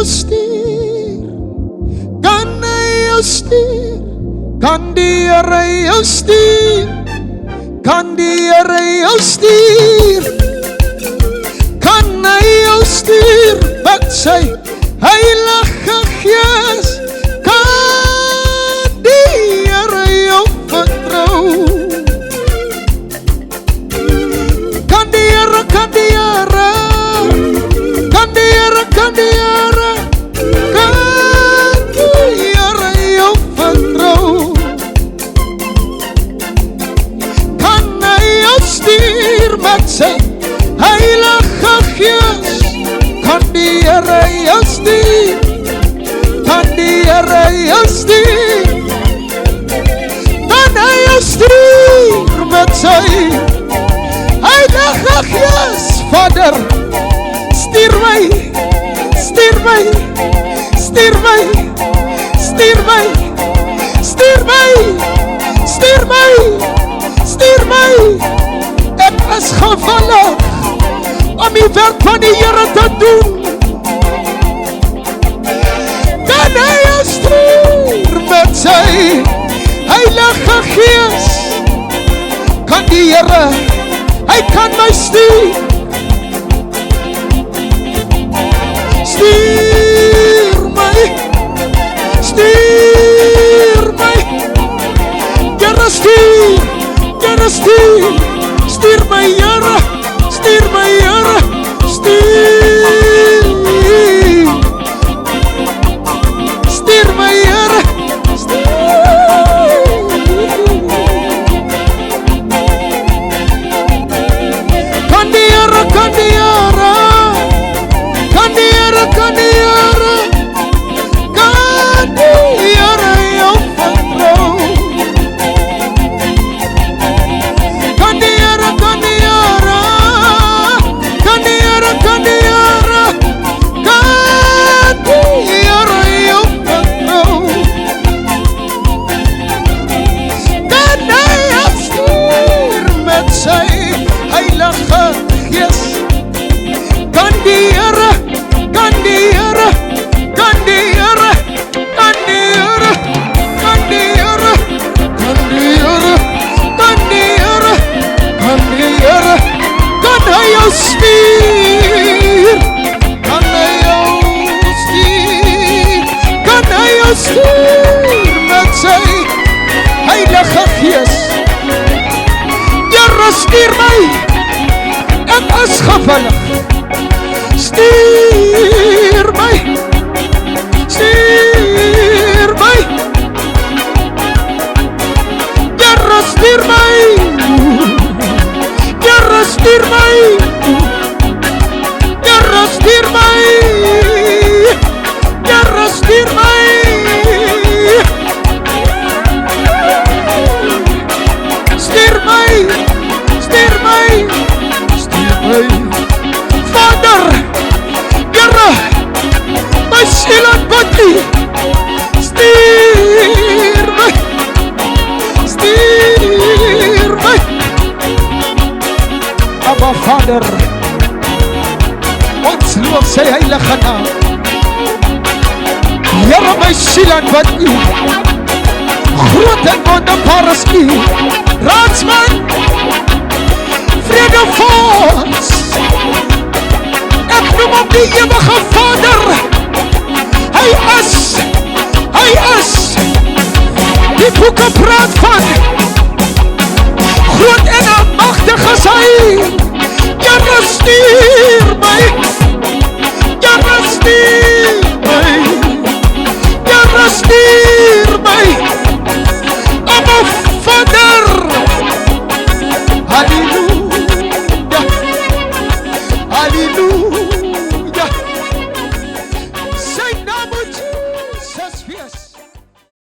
stuur? Kan hy jou stuur? Kan die Here jou stuur? Kan die Here jou stuur? Kan hy jou stuur met sy Heilige Gees? Kan die Here jou vertrou? Kan die Here, kan die Here, kan die Here, kan die Here, kan die Here jou vertrou? Kan hy jou stuur met sy Heilige Gees? Kan die Here jou stuur? Kan die Here jou stuur? Kan hy jou stuur met sy Heilige Gees? Vader, stuur my, stuur my, stuur my, stuur my, stuur my, stuur my, stuur my. Ek is gewillig om die werk van die Here te doen. Kan hy jou stuur met sy Heilige Gees? Kan die Here, hy kan my stuur. Stuur my, stuur my. Here stuur, Here stuur, stuur my Here, stuur my Here, stuur. Stuur my Here, stuur. Kan die Here, kan die Here, kan die Here, kan die Here, kan die Here jou vertrou? Kan die Here, kan die Here, kan die Here, kan die Here, kan die Here jou vertrou? Kan hy jou stuur met sy Heilige Gees? Kan die Here, kan die Here, kan die Here, kan die Here, kan die Here, kan die Here, kan die Here, kan die Here, kan hy jou stuur? Kan hy jou stuur? Kan hy jou stuur met sy Heilige Gees? Here, stuur my, ek is gewillig. Stuur my, stuur my. Here, stuur my, Here, stuur my, Here, stuur my, Here, stuur my. Stuur my, stuur my, stuur my. Vader, Here, my siel en body, stuur my, stuur my. Abba Vader, ons loof sy heilige naam. Here, my siel en body, groot en wonderbaar is U, Raadsman, Vredefors. Ek noem op die ewige Vader. Hy is, die boeke praat